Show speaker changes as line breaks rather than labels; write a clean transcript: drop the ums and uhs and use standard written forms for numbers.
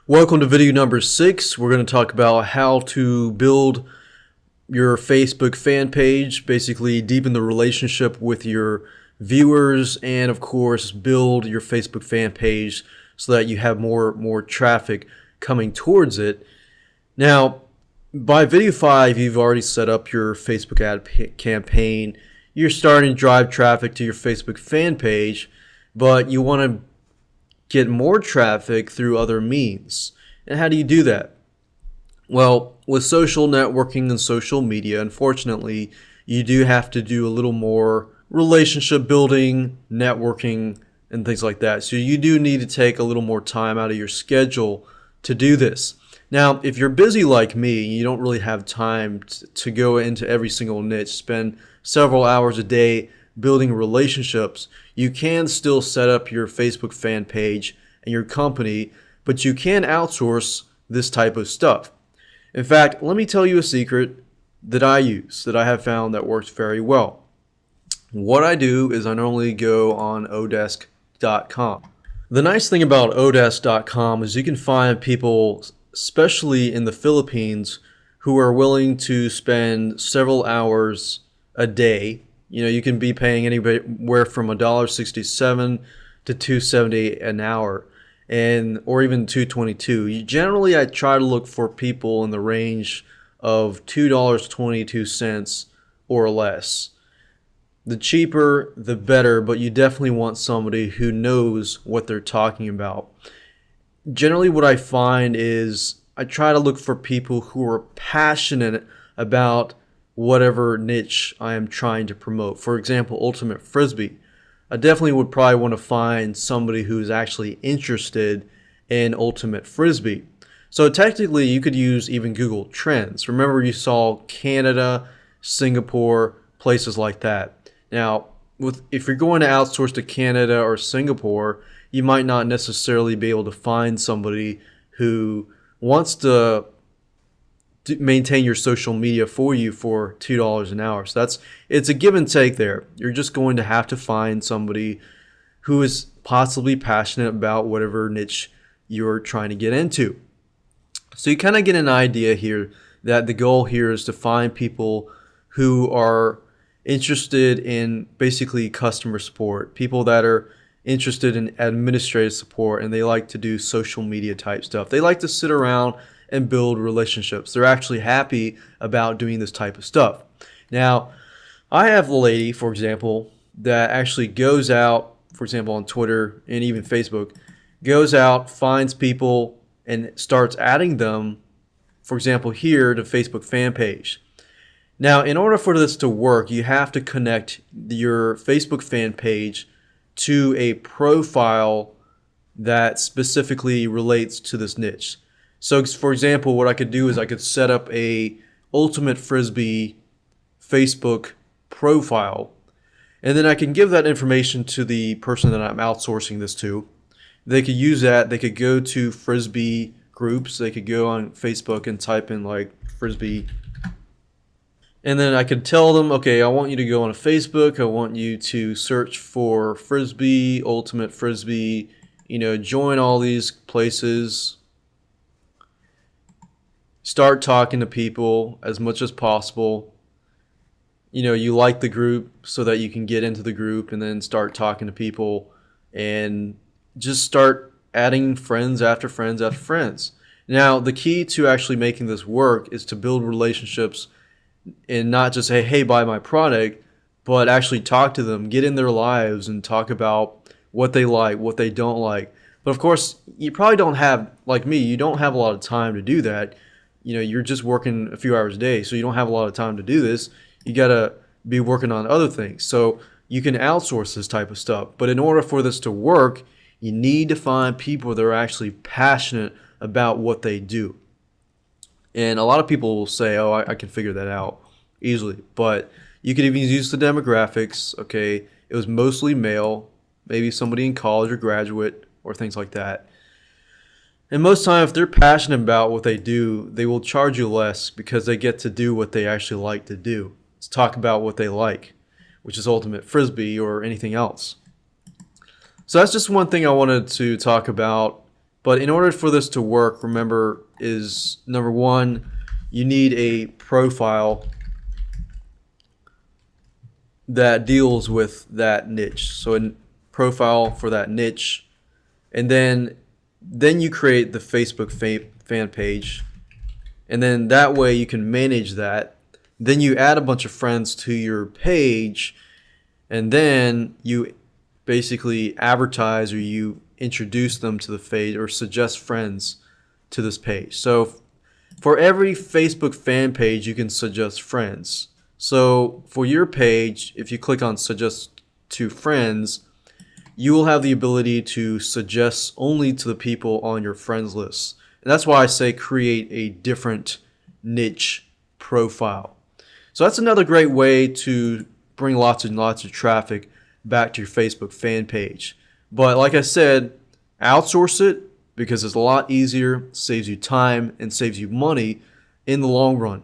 Welcome to video number 6. We're going to talk about how to build your Facebook fan page, basically deepen the relationship with your viewers, and of course build your Facebook fan page so that you have more traffic coming towards it. Now, by video 5, you've already set up your Facebook ad campaign. You're starting to drive traffic to your Facebook fan page, but you want to get more traffic through other means. And how do you do that? Well, with social networking and social media, unfortunately, you do have to do a little more relationship building, networking, and things like that. So you do need to take a little more time out of your schedule to do this. Now, if you're busy like me, you don't really have time to go into every single niche, spend several hours a day building relationships. You can still set up your Facebook fan page and your company, but you can outsource this type of stuff. In fact, let me tell you a secret that I use, that I have found that works very well. What I do is I normally go on odesk.com. The nice thing about odesk.com is you can find people, especially in the Philippines, who are willing to spend several hours a day. You can be paying anywhere from $1.67 to $2.70 an hour, or even $2.22. Generally, I try to look for people in the range of $2.22 or less. The cheaper, the better, but you definitely want somebody who knows what they're talking about. Generally, what I find is I try to look for people who are passionate about whatever niche I am trying to promote. For example, Ultimate Frisbee. I definitely would probably want to find somebody who's actually interested in Ultimate Frisbee. So technically, you could use even Google Trends. Remember, you saw Canada, Singapore, places like that. Now, if you're going to outsource to Canada or Singapore, you might not necessarily be able to find somebody who wants to maintain your social media for you for $2 an hour. So it's a give and take there. You're just going to have to find somebody who is possibly passionate about whatever niche you're trying to get into. So you kind of get an idea here that the goal here is to find people who are interested in basically customer support, people that are interested in administrative support, and they like to do social media type stuff. They like to sit around and build relationships. They're actually happy about doing this type of stuff. Now, I have a lady, for example, that actually goes out, for example, on Twitter and even Facebook, goes out, finds people, and starts adding them, for example, here to Facebook fan page. Now, in order for this to work, you have to connect your Facebook fan page to a profile that specifically relates to this niche. So, for example, what I could do is I could set up a Ultimate Frisbee Facebook profile, and then I can give that information to the person that I'm outsourcing this to. They could use that. They could go to Frisbee groups. They could go on Facebook and type in like Frisbee. And then I could tell them, okay, I want you to go on Facebook. I want you to search for Frisbee, Ultimate Frisbee, join all these places. Start talking to people as much as possible. You like the group so that you can get into the group and then start talking to people and just start adding friends after friends after friends. Now, the key to actually making this work is to build relationships and not just say, hey, buy my product, but actually talk to them, get in their lives and talk about what they like, what they don't like. But of course, you probably don't have, like me, you don't have a lot of time to do that. You're just working a few hours a day, so you don't have a lot of time to do this. You got to be working on other things. So you can outsource this type of stuff. But in order for this to work, you need to find people that are actually passionate about what they do. And a lot of people will say, oh, I can figure that out easily. But you could even use the demographics. Okay, it was mostly male, maybe somebody in college or graduate or things like that. And most time, if they're passionate about what they do, they will charge you less because they get to do what they actually like to do. Let's talk about what they like, which is Ultimate Frisbee or anything else. So that's just one thing I wanted to talk about But in order for this to work, remember, is number one, you need a profile that deals with that niche. So a profile for that niche, and then you create the Facebook fan page, and then that way you can manage that. Then you add a bunch of friends to your page, and then you basically advertise, or you introduce them to the page or suggest friends to this page. So for every Facebook fan page, you can suggest friends. So for your page, if you click on suggest to friends, you will have the ability to suggest only to the people on your friends list. And that's why I say create a different niche profile. So that's another great way to bring lots and lots of traffic back to your Facebook fan page. But like I said, outsource it because it's a lot easier, saves you time, and saves you money in the long run.